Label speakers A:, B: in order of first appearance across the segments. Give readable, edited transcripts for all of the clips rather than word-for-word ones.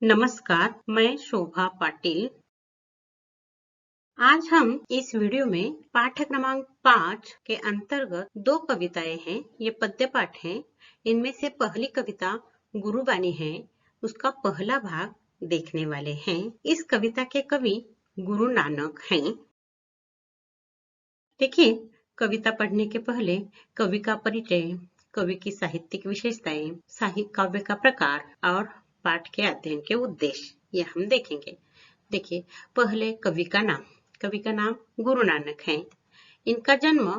A: नमस्कार, मैं शोभा पाटिल। आज हम इस वीडियो में पाठ क्रमांक 5 के अंतर्गत दो कविताएं हैं। ये पद्य पाठ हैं। इनमें से पहली कविता गुरुबानी है। उसका पहला भाग देखने वाले हैं। इस कविता के कवि गुरु नानक हैं। देखिए, कविता पढ़ने के पहले कवि का परिचय, कवि की साहित्यिक विशेषताएं, साहित्य काव्य का प्रकार और पाठ के अध्ययन के उद्देश्य ये हम देखेंगे। देखिए, पहले कवि का नाम। कवि का नाम गुरु नानक है। इनका जन्म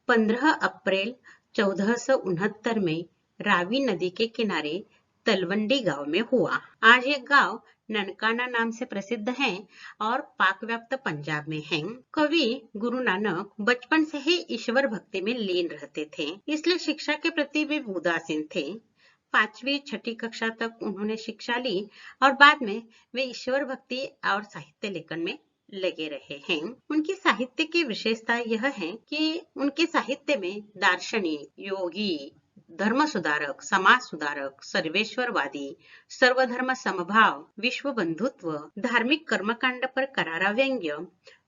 A: 15 अप्रैल 1469 में रावी नदी के किनारे तलवंडी गांव में हुआ। आज ये गांव ननकाना नाम से प्रसिद्ध है और पाक व्याप्त पंजाब में है। कवि गुरु नानक बचपन से ही ईश्वर भक्ति में लीन रहते थे, इसलिए शिक्षा के प्रति वे उदासीन थे। 5वीं 6ठी कक्षा तक उन्होंने शिक्षा ली और बाद में वे ईश्वर भक्ति और साहित्य लेखन में लगे रहे हैं। उनकी साहित्य की विशेषता यह है कि उनके साहित्य में दार्शनिक, योगी, धर्म सुधारक, समाज सुधारक, सर्वेश्वरवादी, सर्वधर्म समभाव, विश्व बंधुत्व, धार्मिक कर्मकांड पर करारा व्यंग्य।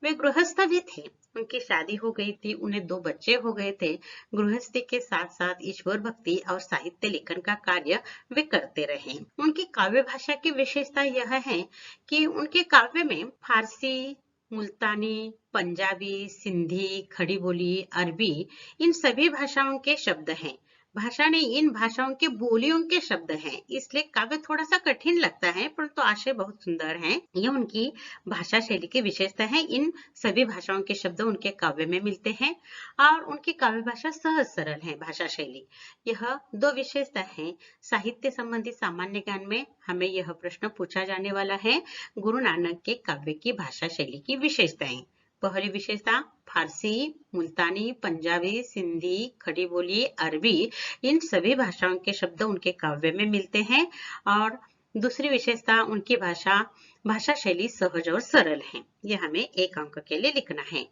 A: वे गृहस्थ भी थे। उनकी शादी हो गई थी, उन्हें 2 बच्चे हो गए थे। गृहस्थी के साथ साथ ईश्वर भक्ति और साहित्य लेखन का कार्य वे करते रहे। उनकी काव्य भाषा की विशेषता यह है कि उनके काव्य में फारसी, मुल्तानी, पंजाबी, सिंधी, खड़ी बोली, अरबी इन सभी भाषाओं के शब्द हैं। भाषा नहीं, इन भाषाओं के बोलियों के शब्द हैं, इसलिए काव्य थोड़ा सा कठिन लगता है, परंतु आशय बहुत सुंदर है। यह उनकी भाषा शैली की विशेषता है। इन सभी भाषाओं के शब्द उनके काव्य में मिलते हैं और उनकी काव्य भाषा सहज सरल है। भाषा शैली, यह 2 विशेषता है। साहित्य संबंधी सामान्य ज्ञान में हमें यह प्रश्न पूछा जाने वाला है, गुरु नानक के काव्य की भाषा शैली की विशेषताएं। पहली विशेषता, फारसी, मुल्तानी, पंजाबी, सिंधी, खड़ी बोली, अरबी इन सभी भाषाओं के शब्द उनके काव्य में मिलते हैं। और दूसरी विशेषता, उनकी भाषा शैली सहज और सरल है। यह हमें 1 अंक के लिए लिखना है।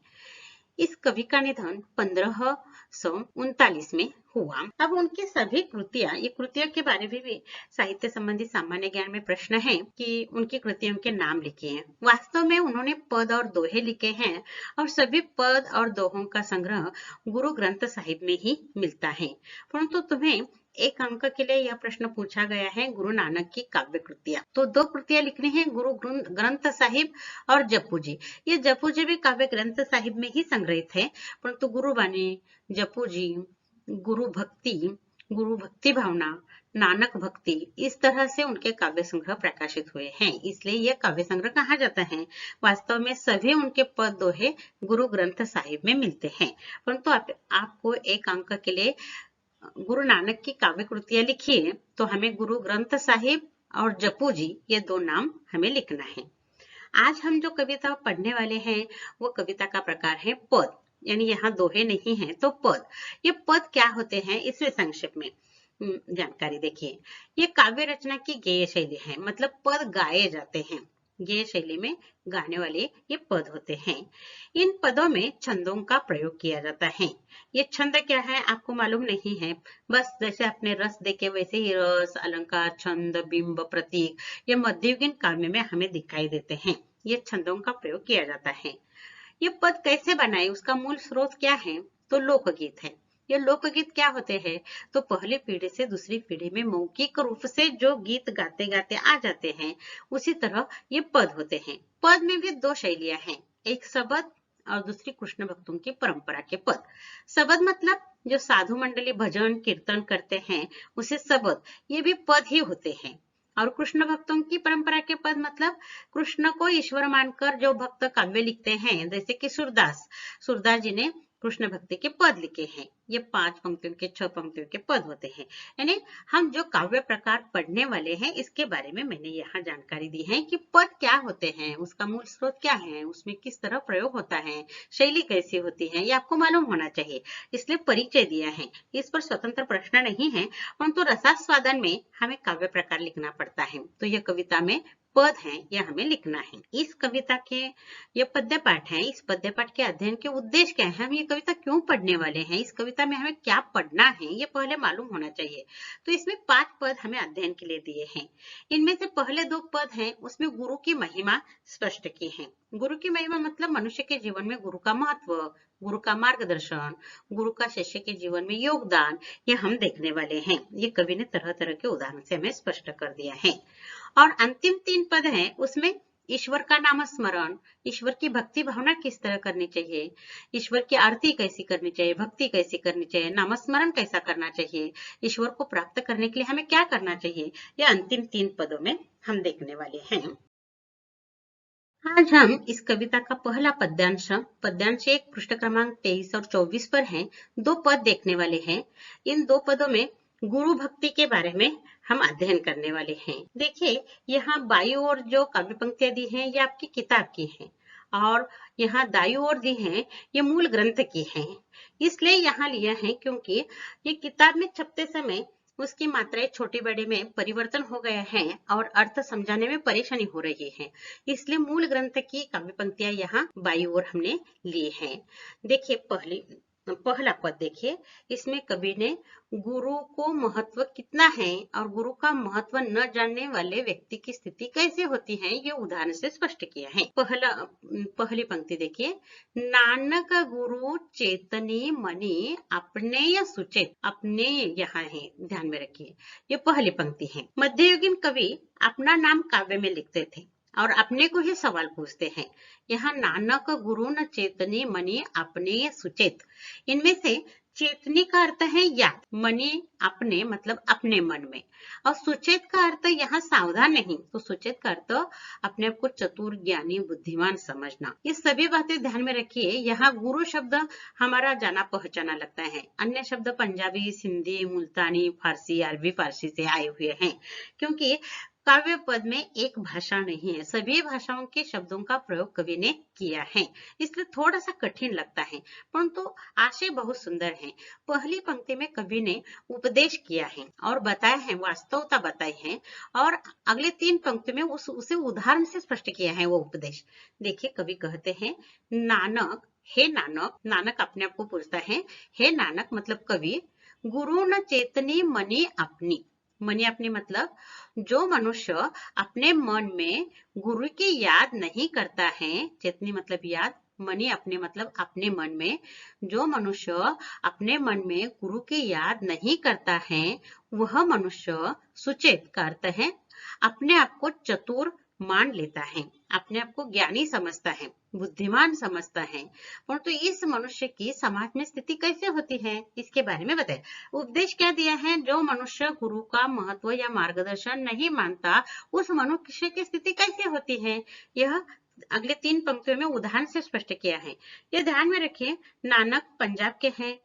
A: इस कवि का निधन 1539 में हुआ। अब उनकी सभी कृतियां, ये कृतियों के बारे में भी साहित्य संबंधी सामान्य ज्ञान में प्रश्न है कि उनकी कृतियों के नाम लिखे हैं। वास्तव में उन्होंने पद और दोहे लिखे हैं और सभी पद और दोहों का संग्रह गुरु ग्रंथ साहिब में ही मिलता है। परंतु तुम्हें 1 अंक के लिए यह प्रश्न पूछा गया है, गुरु नानक की काव्य कृतियां। तो 2 कृतियां लिखनी है, गुरु ग्रंथ साहिब और जपू जी। ये जपू जी भी काव्य ग्रंथ साहिब में ही संग्रहित है, परंतु गुरुबानी, जपू जी, गुरु भक्ति भावना, नानक भक्ति, इस तरह से उनके काव्य संग्रह प्रकाशित हुए हैं, इसलिए यह काव्य संग्रह कहा जाता है। वास्तव में सभी उनके पद दोहे गुरु ग्रंथ साहिब में मिलते हैं, परंतु आपको 1 अंक के लिए गुरु नानक की काव्य कृतियां लिखिए, तो हमें गुरु ग्रंथ साहिब और जपू जी ये 2 नाम हमें लिखना है। आज हम जो कविता पढ़ने वाले हैं वो कविता का प्रकार है पद, यानी यहाँ दोहे नहीं है तो पद। ये पद क्या होते हैं इसमें संक्षेप में जानकारी देखिए। ये काव्य रचना की गेय शैली है, मतलब पद गाए जाते हैं। गेय शैली में गाने वाले ये पद होते हैं। इन पदों में छंदों का प्रयोग किया जाता है। ये छंद क्या है आपको मालूम नहीं है, बस जैसे आपने रस देखे वैसे ही रस, अलंकार, छंद, बिंब, प्रतीक ये मध्ययुगीन काव्य में हमें दिखाई देते हैं। ये छंदों का प्रयोग किया जाता है। ये पद कैसे बनाए, उसका मूल स्रोत क्या है, तो लोकगीत है। ये लोकगीत क्या होते हैं, तो पहली पीढ़ी से दूसरी पीढ़ी में मौखिक रूप से जो गीत गाते गाते आ जाते हैं, उसी तरह ये पद होते हैं। पद में भी 2 शैलियां हैं, एक सबद और दूसरी कृष्ण भक्तों की परंपरा के पद। सबद मतलब जो साधु मंडली भजन कीर्तन करते हैं उसे सबद, ये भी पद ही होते हैं। और कृष्ण भक्तों की परंपरा के पद मतलब कृष्ण को ईश्वर मानकर जो भक्त काव्य लिखते हैं, जैसे कि सूरदास जी ने कृष्ण भक्ति के पद लिखे हैं। ये 5 पंक्तियों के 6 पंक्तियों के पद होते हैं। यानी हम जो काव्य प्रकार पढ़ने वाले हैं इसके बारे में मैंने यहाँ जानकारी दी है कि पद क्या होते हैं, उसका मूल स्रोत क्या है, उसमें किस तरह प्रयोग होता है, शैली कैसी होती है, ये आपको मालूम होना चाहिए, इसलिए परिचय दिया है। इस पर स्वतंत्र प्रश्न नहीं है, परंतु रसास्वादन में हमें काव्य प्रकार लिखना पड़ता है। तो यह कविता में पद हैं यह हमें लिखना है। इस कविता के ये पद्य पाठ है, इस पद्य पाठ के अध्ययन के उद्देश्य क्या है, हम ये कविता क्यों पढ़ने वाले हैं, इस कविता में हमें क्या पढ़ना है, ये पहले मालूम होना चाहिए। तो इसमें 5 पद हमें अध्ययन के लिए दिए हैं। इनमें से पहले 2 पद हैं उसमें गुरु की महिमा स्पष्ट की है। गुरु की महिमा मतलब मनुष्य के जीवन में गुरु का महत्व, गुरु का मार्गदर्शन, गुरु का शिष्य के जीवन में योगदान, ये हम देखने वाले हैं। ये कवि ने तरह तरह के उदाहरण से हमें स्पष्ट कर दिया है। और अंतिम 3 पद हैं उसमें ईश्वर का नाम स्मरण, ईश्वर की भक्ति भावना किस तरह करनी चाहिए, ईश्वर की आरती कैसी करनी चाहिए, भक्ति कैसी करनी चाहिए, नामस्मरण कैसा करना चाहिए, ईश्वर को प्राप्त करने के लिए हमें क्या करना चाहिए, ये अंतिम 3 पदों में हम देखने वाले हैं। आज हम इस कविता का पहला पद्यांश 1 पृष्ठ क्रमांक 23 और 24 पर है 2 पद देखने वाले हैं। इन 2 पदों में गुरु भक्ति के बारे में हम अध्ययन करने वाले हैं। देखिए यहाँ बाईं ओर जो काव्य पंक्तियां दी हैं ये आपकी किताब की हैं और यहाँ दाईं ओर दी हैं ये मूल ग्रंथ की हैं। इसलिए यहाँ लिया है क्योंकि ये किताब में छपते समय उसकी मात्राएं छोटी बड़े में परिवर्तन हो गया है और अर्थ समझाने में परेशानी हो रही है, इसलिए मूल ग्रंथ की काव्य पंक्तियां यहाँ बाईं ओर हमने ली हैं। देखिए पहला पद देखिए, इसमें कवि ने गुरु को महत्व कितना है और गुरु का महत्व न जानने वाले व्यक्ति की स्थिति कैसे होती है ये उदाहरण से स्पष्ट किया है। पहली पंक्ति देखिए, नानक गुरु चेतनी मनी अपने या सुचेत, अपने यहाँ है ध्यान में रखिए, ये पहली पंक्ति है। मध्ययुगीन कवि अपना नाम काव्य में लिखते थे और अपने को ही सवाल पूछते हैं। यहाँ नानक गुरु न चेतनी मनी अपने सुचेत, इनमें से चेतनी का अर्थ है याद, मनी अपने मतलब अपने मन में, और सुचेत का अर्थ यहाँ सावधान नहीं, तो सुचेत का अर्थ अपने आप को चतुर ज्ञानी बुद्धिमान समझना। ये सभी बातें ध्यान में रखिए। यहाँ गुरु शब्द हमारा जाना पहचाना लगता है, अन्य शब्द पंजाबी, सिंधी, मुल्तानी, फारसी, अरबी फारसी से आए हुए हैं, क्योंकि काव्य पद में एक भाषा नहीं है, सभी भाषाओं के शब्दों का प्रयोग कवि ने किया है, इसलिए थोड़ा सा कठिन लगता है, परंतु आशय बहुत सुंदर है। पहली पंक्ति में कवि ने उपदेश किया है और बताया है, वास्तवता बताई है, और अगले 3 पंक्ति में उसे उदाहरण से स्पष्ट किया है वो उपदेश। देखिए कवि कहते हैं, नानक, हे नानक, नानक अपने आप को पूछता है, हे नानक मतलब कवि, गुरु न चेतनी मनी अपनी, मनी अपनी मतलब जो मनुष्य अपने मन में गुरु की याद नहीं करता है, चेतनी मतलब याद, मनी अपने मतलब अपने मन में, जो मनुष्य अपने मन में गुरु की याद नहीं करता है वह मनुष्य सुचेत का अर्थ है अपने आप को चतुर मान लेता है, अपने आप को ज्ञानी समझता है, बुद्धिमान समझता है, परंतु इस मनुष्य की समाज में स्थिति कैसे होती है इसके बारे में बताए। उपदेश क्या दिया है, जो मनुष्य गुरु का महत्व या मार्गदर्शन नहीं मानता उस मनुष्य की स्थिति कैसे होती है, यह अगले 3 पंक्तियों में उदाहरण से स्पष्ट किया है। ये ध्यान में रखिए, नानक पंजाब के हैं,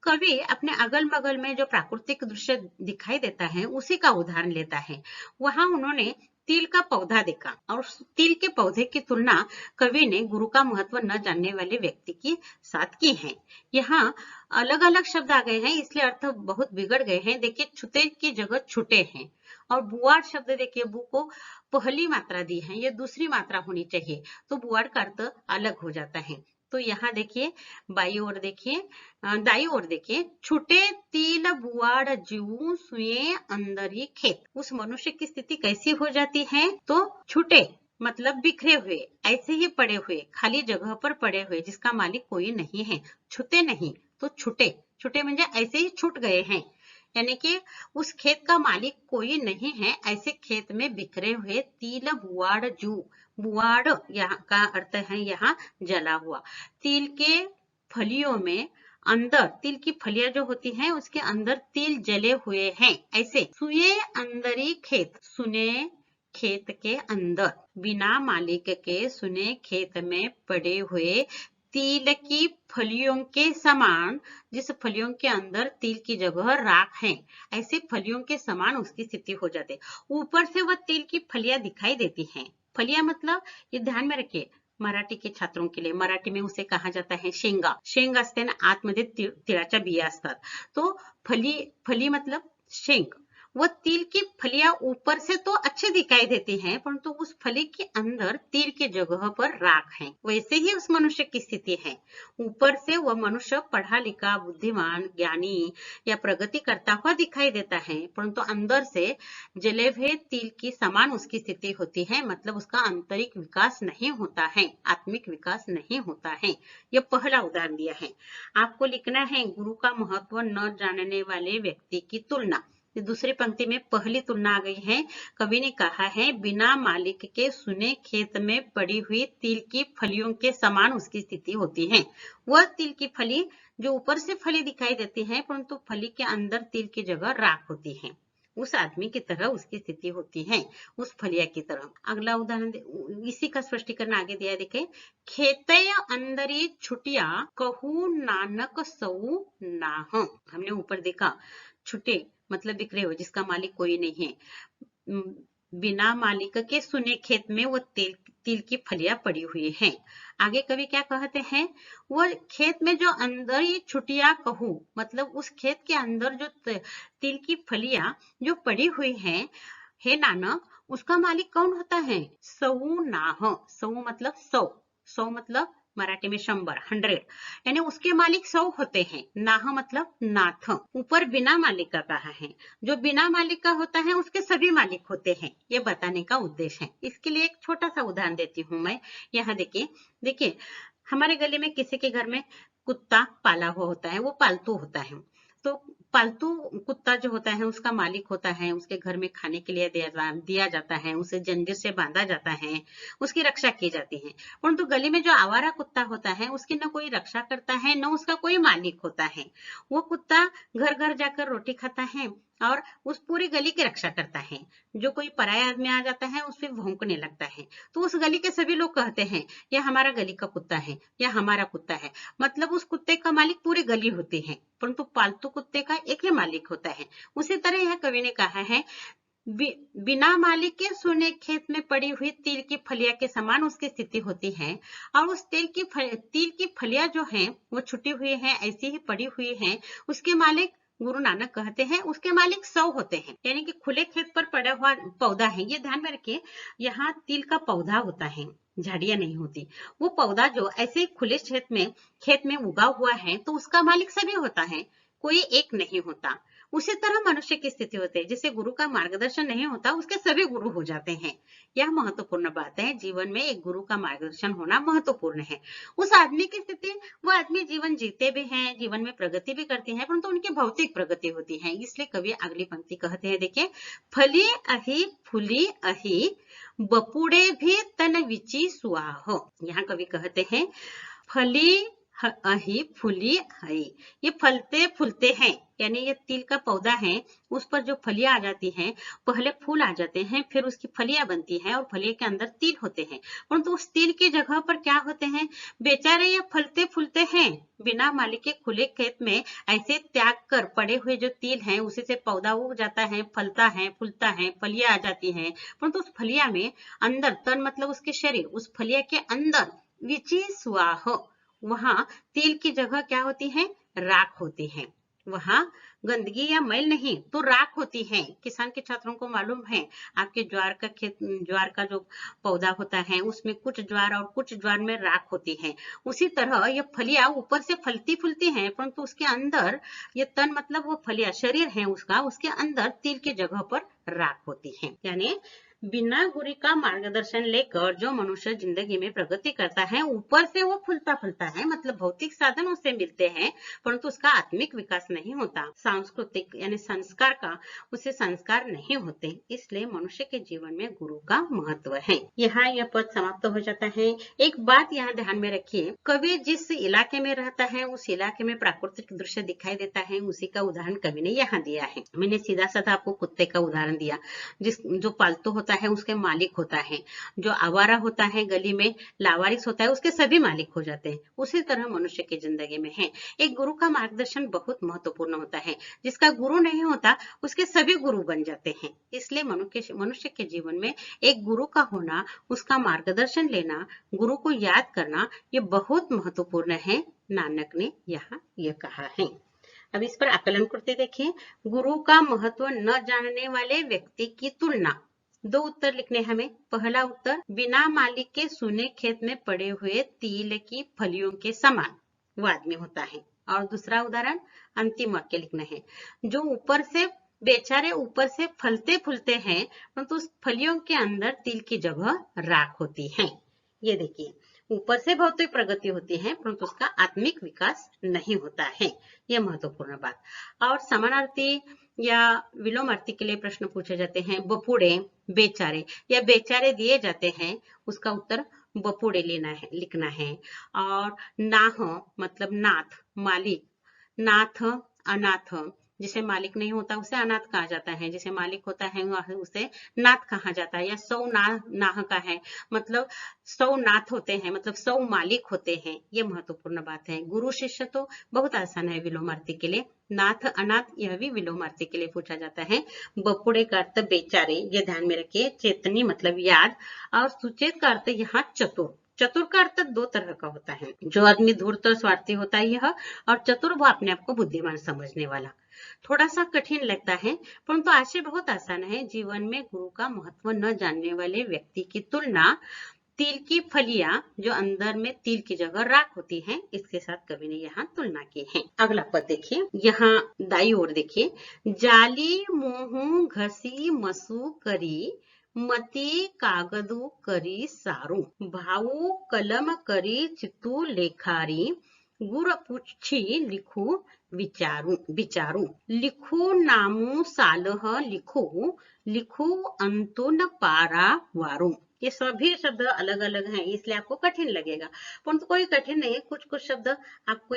A: कवि अपने अगल बगल में जो प्राकृतिक दृश्य दिखाई देता है उसी का उदाहरण लेता है। वहां उन्होंने तिल का पौधा देखा और तिल के पौधे की तुलना कवि ने गुरु का महत्व न जानने वाले व्यक्ति के साथ की है। यहाँ अलग अलग शब्द आ गए हैं इसलिए अर्थ बहुत बिगड़ गए हैं। देखिए छुते की जगह छुटे हैं, और बुआड़ शब्द देखिए, बु को पहली मात्रा दी है, ये दूसरी मात्रा होनी चाहिए, तो बुआड़ का अर्थ अलग हो जाता है। तो यहाँ देखिए बाई ओर देखिए, दाई ओर देखिए, छुटे तिल बुआड़ जीव सुए अंदरी खेत, उस मनुष्य की स्थिति कैसी हो जाती है, तो छुटे मतलब बिखरे हुए, ऐसे ही पड़े हुए, खाली जगह पर पड़े हुए, जिसका मालिक कोई नहीं है, छुते नहीं तो छुटे, छुटे म्हणजे ऐसे ही छूट गए हैं, यानी कि उस खेत का मालिक कोई नहीं है, ऐसे खेत में बिखरे हुए तिल बुआड़ जू, बुआड़ यहाँ का अर्थ है यहाँ जला हुआ, तिल के फलियों में अंदर, तिल की फलियां जो होती हैं उसके अंदर तिल जले हुए हैं, ऐसे सुए अंदरी खेत, सुने खेत के अंदर, बिना मालिक के सुने खेत में पड़े हुए तिल की फलियों के समान, जिस फलियों के अंदर तिल की जगह राख है, ऐसे फलियों के समान उसकी स्थिति हो जाती। ऊपर से वह तिल की फलियां दिखाई देती हैं, फलियां मतलब ये ध्यान में रखिए, मराठी के छात्रों के लिए, मराठी में उसे कहा जाता है शेंगा, शेंग असते ना आतमध्ये तिळाच्या बिया असतात, तो फली मतलब शेंग, वो तिल की फलियां ऊपर से तो अच्छे दिखाई देती हैं, परंतु उस फली के अंदर तिल की जगह पर राख है। वैसे ही उस मनुष्य की स्थिति है। ऊपर से वह मनुष्य पढ़ा लिखा, बुद्धिमान, ज्ञानी या प्रगति करता हुआ दिखाई देता है, परंतु अंदर से जले हुए तिल की समान उसकी स्थिति होती है। मतलब उसका आंतरिक विकास नहीं होता है, आत्मिक विकास नहीं होता है। यह पहला उदाहरण दिया है। आपको लिखना है, गुरु का महत्व न जानने वाले व्यक्ति की तुलना। दूसरी पंक्ति में पहली तुलना आ गई है। कवि ने कहा है, बिना मालिक के सुने खेत में पड़ी हुई तिल की फलियों के समान उसकी स्थिति होती है। वह तिल की फली जो ऊपर से फली दिखाई देती है, परंतु फली के अंदर तिल की जगह राख होती है, उस आदमी की तरह उसकी स्थिति होती है, उस फलिया की तरह। अगला उदाहरण इसी का स्पष्टीकरण आगे दिया है, देखे। खेतय अंदरी छुटिया कहू नानक सऊ नाह। हमने ऊपर देखा, छुटे मतलब बिखरे हुए, जिसका मालिक कोई नहीं है। बिना मालिक के सुने खेत में वो तिल की फलियां पड़ी हुई हैं। आगे कवि क्या कहते हैं, वो खेत में जो अंदर ये छुटिया कहूं, मतलब उस खेत के अंदर जो तिल की फलियां जो पड़ी हुई हैं, हे नानक, उसका मालिक कौन होता है? सऊ नाह। सऊ मतलब 100, 100 मतलब मराठी में 100, 100, यानी उसके मालिक 100 होते हैं। नाह मतलब नाथ। ऊपर बिना मालिक का कहा है, जो बिना मालिक का होता है उसके सभी मालिक होते हैं, ये बताने का उद्देश्य है। इसके लिए एक छोटा सा उदाहरण देती हूँ मैं। यहाँ देखिए, हमारे गली में किसी के घर में कुत्ता पाला हुआ होता है, वो पालतू होता है। तो पालतू कुत्ता जो होता है उसका मालिक होता है, उसके घर में खाने के लिए दिया जाता है, उसे जंजीर से बांधा जाता है, उसकी रक्षा की जाती है। परंतु गली में जो आवारा कुत्ता होता है उसकी न कोई रक्षा करता है, न उसका कोई मालिक होता है। वो कुत्ता घर घर जाकर रोटी खाता है और उस पूरी गली की रक्षा करता है। जो कोई पराया आदमी आ जाता है उस पर भौंकने लगता है, तो उस गली के सभी लोग कहते हैं, यह हमारा गली का कुत्ता है, यह हमारा कुत्ता है। मतलब उस कुत्ते का मालिक पूरी गली होती है, परंतु पालतू कुत्ते का एक ही मालिक होता है। उसी तरह यह कवि ने कहा है, बिना मालिक के सुने खेत में पड़ी हुई तिल की फलिया के समान उसकी स्थिति होती है। और उस तिल की फलिया जो है वो छुटी हुई है, ऐसी ही पड़ी हुई है। उसके मालिक गुरु नानक कहते हैं, उसके मालिक 100 होते हैं, यानी कि खुले खेत पर पड़ा हुआ पौधा है। ये ध्यान में रखिए, यहाँ तिल का पौधा होता है, झाड़ियां नहीं होती। वो पौधा जो ऐसे खुले खेत में उगा हुआ है, तो उसका मालिक सभी होता है, कोई एक नहीं होता। उसी तरह मनुष्य की स्थिति होती है, जिसे गुरु का मार्गदर्शन नहीं होता उसके सभी गुरु हो जाते हैं। यह महत्वपूर्ण बात है। जीवन में एक गुरु का मार्गदर्शन होना महत्वपूर्ण है। उस आदमी की स्थिति, वो आदमी जीवन जीते भी हैं, जीवन में प्रगति भी करते हैं, परंतु उनकी भौतिक प्रगति होती है। इसलिए कवि अगली पंक्ति कहते हैं, देखिए, फली अहि फूली अहि बपुड़े भी तन विची सुआह। यहाँ कवि कहते हैं, फली अहि फूली हई, ये फलते फूलते हैं, यानी ये तिल का पौधा है, उस पर जो फलियां आ जाती हैं, पहले फूल आ जाते हैं, फिर उसकी फलियां बनती हैं और फलियां के अंदर तिल होते हैं। परंतु उस तिल की जगह पर क्या होते हैं? बेचारे ये फलते फूलते हैं, बिना मालिक के खुले खेत में ऐसे त्याग कर पड़े हुए जो तिल हैं, उसी से पौधा उग जाता है, फलता है, फूलता है, फलियां आ जाती हैं। परंतु उस फलिया में अंदर, तन मतलब उसके शरीर, उस फलिया के अंदर विची स्वाह, वहां तिल की जगह क्या होती है? राख होती है। वहां गंदगी या मैल नहीं, तो राख होती है। किसान के छात्रों को मालूम है, आपके ज्वार का जो पौधा होता है उसमें कुछ ज्वार और कुछ ज्वार में राख होती है। उसी तरह ये फलियां ऊपर से फलती फूलती हैं, परंतु उसके अंदर, ये तन मतलब वो फलियां शरीर है उसका, उसके अंदर तिल की जगह पर राख होती है। यानी बिना गुरु का मार्गदर्शन लेकर जो मनुष्य जिंदगी में प्रगति करता है, ऊपर से वो फूलता फूलता है, मतलब भौतिक साधन उससे मिलते हैं, परंतु उसका आत्मिक विकास नहीं होता। सांस्कृतिक यानी संस्कार का उसे संस्कार नहीं होते। इसलिए मनुष्य के जीवन में गुरु का महत्व है। यहाँ यह पद समाप्त हो जाता है। एक बात यहाँ ध्यान में रखिए, कवि जिस इलाके में रहता है उस इलाके में प्राकृतिक दृश्य दिखाई देता है, उसी का उदाहरण कवि ने यहाँ दिया है। मैंने सीधा साधा आपको कुत्ते का उदाहरण दिया, जो पालतू होता है उसके मालिक होता है, जो आवारा होता है, गली में लावारिस होता है, उसके सभी मालिक हो जाते हैं। उसी तरह मनुष्य की जिंदगी में है। एक गुरु का मार्गदर्शन बहुत महत्वपूर्ण होता है। जिसका गुरु नहीं होता उसके सभी गुरु बन जाते हैं। इसलिए मनुष्य के जीवन में एक गुरु का होना, उसका मार्गदर्शन लेना, गुरु को याद करना, ये बहुत महत्वपूर्ण है। नानक ने यहाँ यह कहा है। अब इस पर आकलन करते देखिए। गुरु का महत्व न जानने वाले व्यक्ति की तुलना। दो उत्तर लिखने हमें। पहला उत्तर, बिना मालिक के सुने खेत में पड़े हुए तिल की फलियों के समान वो आदमी होता है। और दूसरा उदाहरण, अंतिम वाक्य लिखना है, जो ऊपर से बेचारे ऊपर से फलते फूलते हैं परंतु उस फलियों के अंदर तिल की जगह राख होती है। ये देखिए, ऊपर से भौतिक प्रगति होती है परंतु उसका आत्मिक विकास नहीं होता है। यह महत्वपूर्ण बात। और समानार्थी या विलोमार्थी के लिए प्रश्न पूछे जाते हैं। बपुड़े, बेचारे या बेचारे दिए जाते हैं, उसका उत्तर बपुड़े लेना है, लिखना है। और नाह मतलब नाथ, मालिक। नाथ, अनाथ, जिसे मालिक नहीं होता उसे अनाथ कहा जाता है, जिसे मालिक होता है उसे नाथ कहा जाता है। या सौ नाह का है मतलब 100 नाथ होते हैं, मतलब 100 मालिक होते हैं। ये महत्वपूर्ण बात है। गुरु शिष्य तो बहुत आसान है विलोमार्थी के लिए। नाथ अनाथ यह भी विलोमार्थी के लिए पूछा जाता है। बपुड़े का अर्थ बेचारे, ये ध्यान में रखिए। चेतनी मतलब याद। और सुचेत का अर्थ यहाँ चतुर। चतुर का अर्थ दो तरह का होता है। जो आदमी धूर्त और स्वार्थी होता है यह, और चतुर वो अपने आप को बुद्धिमान समझने वाला। थोड़ा सा कठिन लगता है परंतु आशय बहुत आसान है। जीवन में गुरु का महत्व न जानने वाले व्यक्ति की तुलना तिल की फलियां जो अंदर में तिल की जगह राख होती हैं, इसके साथ कवि ने यहाँ तुलना की है। अगला पद देखिए, यहाँ दाई ओर देखिए। जाली मोहू घसी मसू करी, मती कागदू करी सारू, भाऊ कलम करी चितू लेखारी, गुर पूछी लिखू विचारू, लिखू नामू सालह लिखू, लिखू अंतु न पारा वारू। ये सभी शब्द अलग अलग हैं इसलिए आपको कठिन लगेगा, परंतु कोई कठिन नहीं। कुछ कुछ शब्द आपको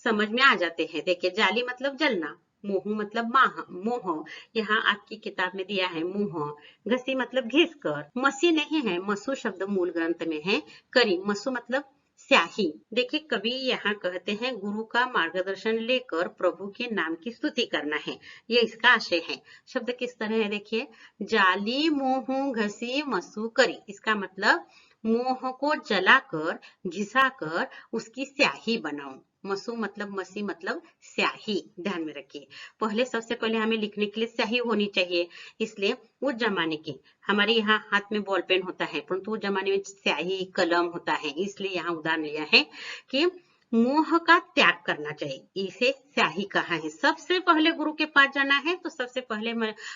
A: समझ में आ जाते हैं। देखिए, जाली मतलब जलना, मोह मतलब मोह, यहाँ आपकी किताब में दिया है मोह। घसी मतलब घिस कर, मसी नहीं है, मसु शब्द मूल ग्रंथ में है। करी, मसु मतलब स्याही। देखिए, कवि यहाँ कहते हैं गुरु का मार्गदर्शन लेकर प्रभु के नाम की स्तुति करना है, ये इसका आशय है। शब्द किस तरह है देखिए, जाली मोह घसी मसू करी, इसका मतलब मोह को जलाकर घिसाकर उसकी स्याही बनाओ। मसू मतलब मसी मतलब स्याही, ध्यान में रखिए। पहले सबसे पहले हमें लिखने के लिए स्याही होनी चाहिए, इसलिए उस जमाने की, हमारे यहाँ हाथ में बॉल पेन होता है परंतु उस जमाने में स्याही कलम होता है, इसलिए यहाँ उदाहरण लिया है कि मोह का त्याग करना चाहिए, इसे स्याही कहा है। सबसे पहले गुरु के पास जाना है तो सबसे पहले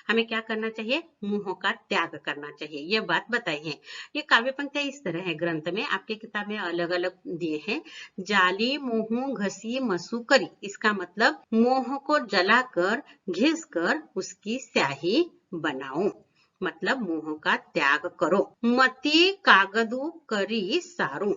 A: हमें क्या करना चाहिए, मोह का त्याग करना चाहिए, यह बात बताई है। ये काव्य पंक्तियां इस तरह है ग्रंथ में, आपकी किताब में अलग अलग दिए हैं। जाली मोह घसी मसू करी, इसका मतलब मोह को जलाकर घिस कर उसकी स्याही बनाओ, मतलब मोह का त्याग करो। मती कागदू करी सारू,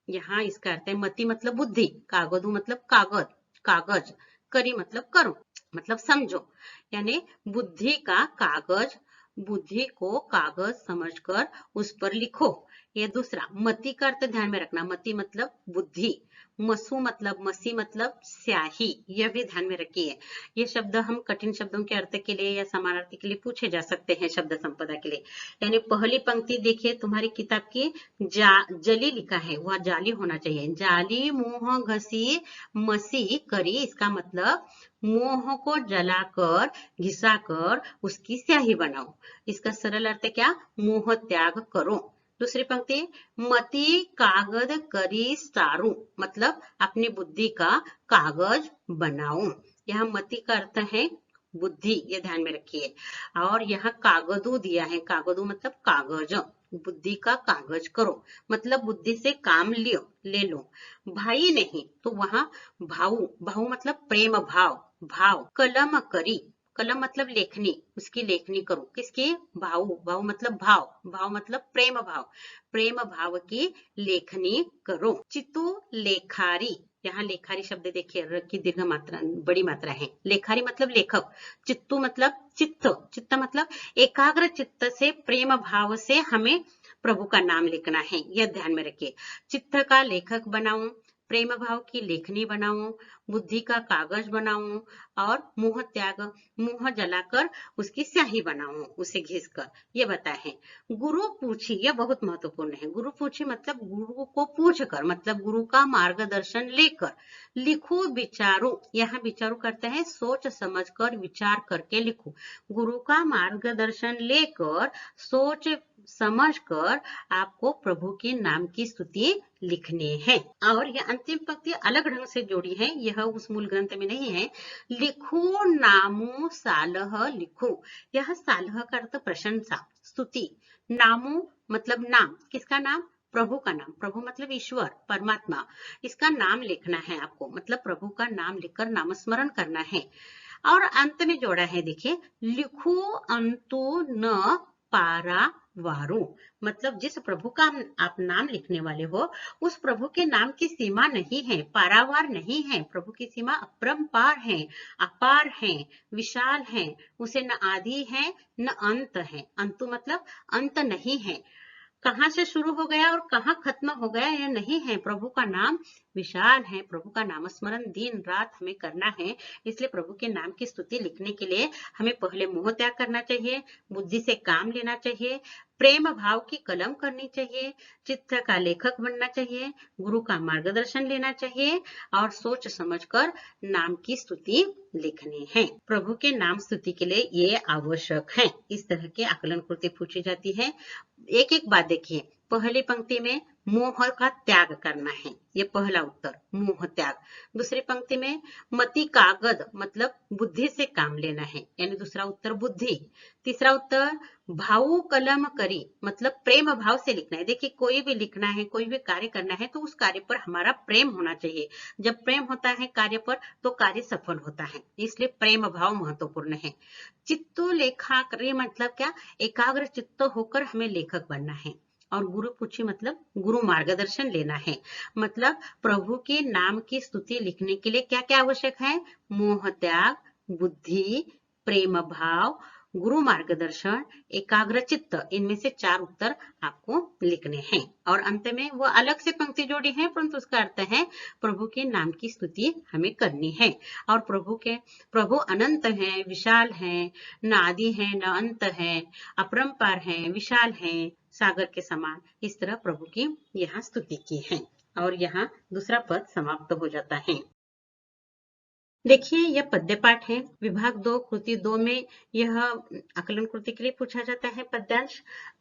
A: यहाँ इसका अर्थ है मति मतलब बुद्धि, कागदू मतलब कागज, कागज, करी मतलब करो, मतलब समझो, यानी बुद्धि का कागज, बुद्धि को कागज समझकर उस पर लिखो। ये दूसरा। मति का अर्थ ध्यान में रखना, मति मतलब बुद्धि, मसू मतलब मसी मतलब स्याही, यह भी ध्यान में रखिए। ये शब्द हम कठिन शब्दों के अर्थ के लिए या समानार्थी के लिए पूछे जा सकते हैं शब्द संपदा के लिए। यानी पहली पंक्ति देखिए तुम्हारी किताब की, जली लिखा है, वह जाली होना चाहिए। जाली मोह घसी मसी करी, इसका मतलब मोह को जलाकर घिसाकर उसकी स्याही बनाओ। इसका सरल अर्थ क्या, मोह त्याग करो। दूसरी पंक्ति, मति कागज करी सारू, मतलब अपनी बुद्धि का कागज बनाओ। यहाँ मति का अर्थ है बुद्धि, ये ध्यान में रखिए। और यहाँ कागदू दिया है, कागदू मतलब कागज, बुद्धि का कागज करो, मतलब बुद्धि से काम ले लो। भाई नहीं तो वहां भाऊ, भाऊ मतलब प्रेम भाव, भाव। कलम करी, कलम मतलब लेखनी, उसकी लेखनी करो, किसकी, भाव, भाव मतलब भाव, भाव मतलब प्रेम भाव, प्रेम भाव की लेखनी करो। चितु लेखारी, यहाँ लेखारी शब्द देखिए र की दीर्घ मात्रा, बड़ी मात्रा है। लेखारी मतलब लेखक, चित्तू मतलब चित्त, चित्त मतलब एकाग्र चित्त से प्रेम भाव से हमें प्रभु का नाम लिखना है, यह ध्यान में रखिए। चित्त का लेखक बनाओ, प्रेम भाव की लेखनी बनाओ, बुद्धि का कागज बनाऊं और मुंह जलाकर उसकी स्याही बनाऊं, उसे घिसकर, ये बताए। गुरु पूछी, यह बहुत महत्वपूर्ण है। गुरु पूछी मतलब गुरु को पूछ कर, मतलब गुरु का मार्गदर्शन लेकर लिखो विचारो। यहाँ विचारो करते हैं, सोच समझ कर विचार करके लिखो। गुरु का मार्गदर्शन लेकर सोच समझ कर आपको प्रभु के नाम की स्तुति लिखनी है। और यह अंतिम पंक्ति अलग ढंग से जोड़ी है, यह उस मूल ग्रंथ में नहीं है। लिखो नामो सालह लिखो। यह सालह का अर्थ प्रशंसा, स्तुति। नामो मतलब नाम, किसका नाम? प्रभु का नाम। प्रभु मतलब ईश्वर, परमात्मा। इसका नाम लिखना है आपको, मतलब प्रभु का नाम लिखकर नामस्मरण करना है। और अंत में जोड़ा है, देखिए, लिखो अंतो न पारावारो। मतलब जिस प्रभु का आप नाम लिखने वाले हो, उस प्रभु के नाम की सीमा नहीं है, पारावार नहीं है। प्रभु की सीमा अपरंपार है, अपार है, विशाल है। उसे न आदि है न अंत है। अंतु मतलब अंत नहीं है। कहाँ से शुरू हो गया और कहाँ खत्म हो गया यह नहीं है। प्रभु का नाम विशाल है। प्रभु का नाम स्मरण दिन रात हमें करना है। इसलिए प्रभु के नाम की स्तुति लिखने के लिए हमें पहले मोह त्याग करना चाहिए, बुद्धि से काम लेना चाहिए, प्रेम भाव की कलम करनी चाहिए, चित्र का लेखक बनना चाहिए, गुरु का मार्गदर्शन लेना चाहिए और सोच समझकर नाम की स्तुति लिखनी है। प्रभु के नाम स्तुति के लिए ये आवश्यक है। इस तरह की आकलन कृति पूछी जाती है। एक एक बात देखिए, पहली पंक्ति में मोह का त्याग करना है, ये पहला उत्तर, मोह त्याग। दूसरी पंक्ति में मति कागद मतलब बुद्धि से काम लेना है, यानी दूसरा उत्तर बुद्धि। तीसरा उत्तर भावु कलम करी मतलब प्रेम भाव से लिखना है। देखिए, कोई भी लिखना है, कोई भी कार्य करना है तो उस कार्य पर हमारा प्रेम होना चाहिए। जब प्रेम होता है कार्य पर तो कार्य सफल होता है, इसलिए प्रेम भाव महत्वपूर्ण है। चित्तो लेखा करे मतलब क्या? एकाग्र चित्त होकर हमें लेखक बनना है। और गुरु पूछी मतलब गुरु मार्गदर्शन लेना है। मतलब प्रभु के नाम की स्तुति लिखने के लिए क्या क्या आवश्यक है? मोह त्याग, बुद्धि, प्रेम भाव, गुरु मार्गदर्शन, एकाग्र चित्त। इनमें से 4 उत्तर आपको लिखने हैं। और अंत में वो अलग से पंक्ति जोड़ी है, परंतु उसका अर्थ है प्रभु के नाम की स्तुति हमें करनी है। और प्रभु अनंत है, विशाल है, न आदि है न अंत है, अपरंपार है, विशाल है, सागर के समान। इस तरह प्रभु की यहाँ स्तुति की है। और यहाँ दूसरा पद समाप्त हो जाता है। देखिए, यह पद्य पाठ है। विभाग 2 कृति 2 में यह आकलन कृति के लिए पूछा जाता है पद्यांश।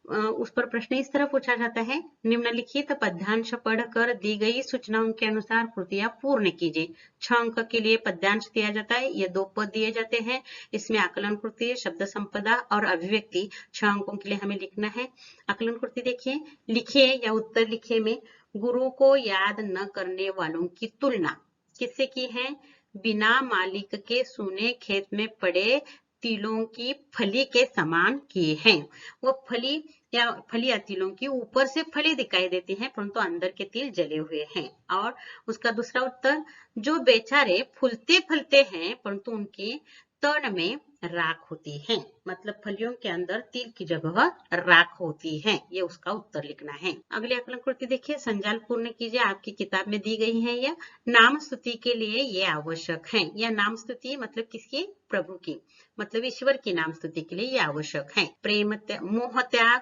A: उस पर प्रश्न इस तरह पूछा जाता है, निम्नलिखित पद्यांश पढ़कर दी गई सूचनाओं के अनुसार कृतियां पूर्ण कीजिए। 6 अंक के लिए पद्यांश दिया जाता है। ये 2 पद दिए जाते हैं। इसमें आकलन कृति, शब्द संपदा और अभिव्यक्ति 6 अंकों के लिए हमें लिखना है। आकलन कृति देखिए, लिखिए या उत्तर लिखिए में गुरु को याद न करने वालों की तुलना किससे की है? बिना मालिक के सूने खेत में पड़े तिलों की फली के समान किए हैं। वो फली या तिलों की ऊपर से फली दिखाई देती हैं, परंतु अंदर के तिल जले हुए हैं। और उसका दूसरा उत्तर, जो बेचारे फूलते फलते हैं परंतु उनके तन में राख होती है। मतलब फलियों के अंदर तिल की जगह राख होती है। ये उसका उत्तर लिखना है। अगले आकलन कृति देखिए, संजाल पूर्ण कीजिए। आपकी किताब में दी गई है। यह नाम स्तुति के लिए ये आवश्यक है। यह नाम स्तुति मतलब किसकी? प्रभु की, मतलब ईश्वर की नाम स्तुति के लिए ये आवश्यक है। मोह त्याग,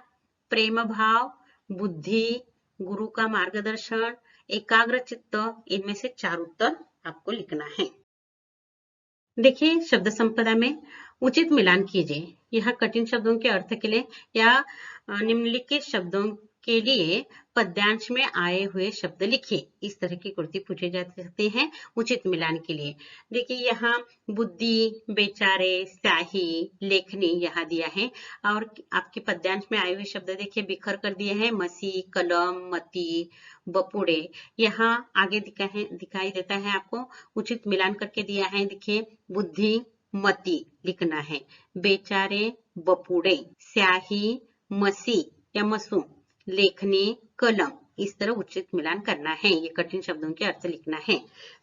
A: प्रेम भाव, बुद्धि, गुरु का मार्गदर्शन, एकाग्र चित्त, इनमें से 4 उत्तर आपको लिखना है। देखिए, शब्द संपदा में उचित मिलान कीजिए। यह कठिन शब्दों के अर्थ के लिए या निम्नलिखित शब्दों के लिए पद्यांश में आए हुए शब्द लिखिए। इस तरह की कृति पूछे जा सकते हैं उचित मिलान के लिए। देखिए, यहाँ बुद्धि, बेचारे, स्याही, लेखनी यहाँ दिया है। और आपके पद्यांश में आए हुए शब्द देखिए बिखर कर दिए हैं, मसी, कलम, मती, बपुड़े। यहाँ आगे दिखाई देता है आपको, उचित मिलान करके दिया है। देखिए, बुद्धि, मती लिखना है, बेचारे, बपुड़े, स्याही, मसी या मसू, लेखनी, कलम। इस तरह उचित मिलान करना है। ये कठिन शब्दों के अर्थ लिखना है।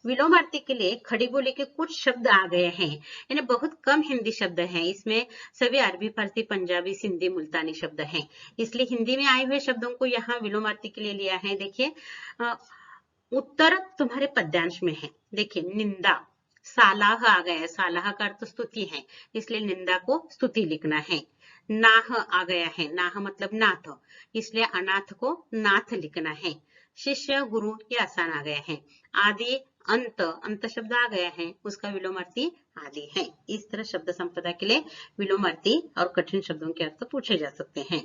A: विलोमार्ती के लिए खड़ी बोली के कुछ शब्द आ गए हैं, यानी बहुत कम हिंदी शब्द हैं। इसमें सभी अरबी, फारसी, पंजाबी, सिंधी, मुल्तानी शब्द हैं। इसलिए हिंदी में आए हुए शब्दों को यहाँ विलोमार्ती के लिए लिया है। देखिए, उत्तर तुम्हारे पद्यांश में है। देखिए निंदा, सालाह आ गया है, सालाह का अर्थ स्तुति है, इसलिए निंदा को स्तुति लिखना है। नाह आ गया है, नाह मतलब नाथ, इसलिए अनाथ को नाथ लिखना है। शिष्य गुरु ये आसान आ गया है। आदि अंत, अंत शब्द आ गया है, उसका विलोमार्थी आदि है। इस तरह शब्द संपदा के लिए विलोमार्थी और कठिन शब्दों के अर्थ पूछे जा सकते हैं।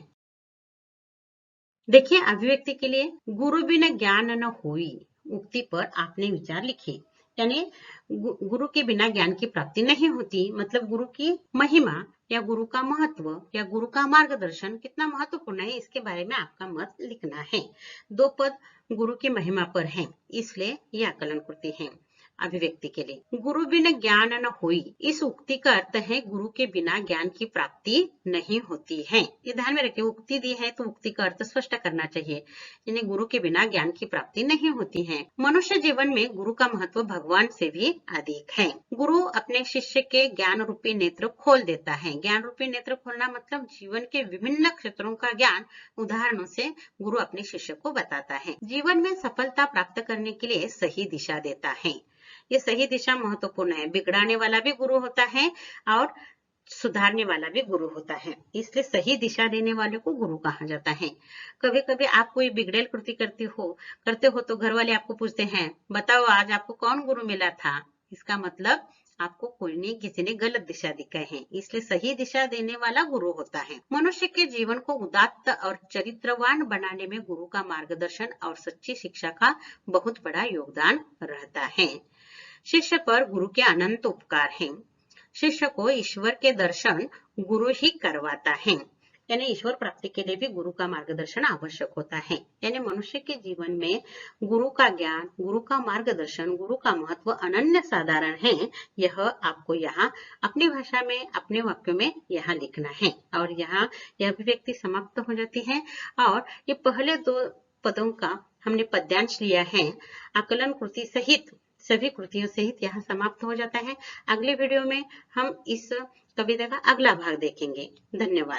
A: देखिए अभिव्यक्ति के लिए गुरु बिना ज्ञान न होई उक्ति पर आपने विचार लिखिए। यानी गुरु के बिना ज्ञान की प्राप्ति नहीं होती, मतलब गुरु की महिमा या गुरु का महत्व या गुरु का मार्गदर्शन कितना महत्वपूर्ण है, इसके बारे में आपका मत लिखना है। दो पद गुरु की महिमा पर हैं, इसलिए यह आकलन कृति है। अभिव्यक्ति के लिए गुरु बिना ज्ञान न होई, इस उक्ति का अर्थ है गुरु के बिना ज्ञान की प्राप्ति नहीं होती है। ये ध्यान में रखिए, उक्ति दी है तो उक्ति का अर्थ स्पष्ट करना चाहिए, यानी गुरु के बिना ज्ञान की प्राप्ति नहीं होती है। मनुष्य जीवन में गुरु का महत्व भगवान से भी अधिक है। गुरु अपने शिष्य के ज्ञान रूपी नेत्र खोल देता है। ज्ञान रूपी नेत्र खोलना मतलब जीवन के विभिन्न क्षेत्रों का ज्ञान उदाहरणों से गुरु अपने शिष्य को बताता है। जीवन में सफलता प्राप्त करने के लिए सही दिशा देता है। ये सही दिशा महत्वपूर्ण है। बिगड़ाने वाला भी गुरु होता है और सुधारने वाला भी गुरु होता है, इसलिए सही दिशा देने वाले को गुरु कहा जाता है। कभी कभी आप कोई बिगड़ेल कृति करते हो तो घर वाले आपको पूछते हैं, बताओ आज आपको कौन गुरु मिला था। इसका मतलब आपको कोई नहीं, किसी ने गलत दिशा दिखाई है, इसलिए सही दिशा देने वाला गुरु होता है। मनुष्य के जीवन को उदात्त और चरित्रवान बनाने में गुरु का मार्गदर्शन और सच्ची शिक्षा का बहुत बड़ा योगदान रहता है। शिष्य पर गुरु के अनंत उपकार हैं। शिष्य को ईश्वर के दर्शन गुरु ही करवाता है, यानी ईश्वर प्राप्ति के लिए भी गुरु का मार्गदर्शन आवश्यक होता है। यानी मनुष्य के जीवन में गुरु का ज्ञान, गुरु का मार्गदर्शन, गुरु का महत्व अनन्य साधारण है। यह आपको यहाँ अपनी भाषा में, अपने वाक्यों में यहाँ लिखना है। और यहाँ यह अभिव्यक्ति समाप्त हो जाती है और ये पहले दो पदों का हमने पद्यांश लिया है, आकलन कृति सहित सभी कृतियों सहित यहाँ समाप्त हो जाता है। अगले वीडियो में हम इस कविता का अगला भाग देखेंगे। धन्यवाद।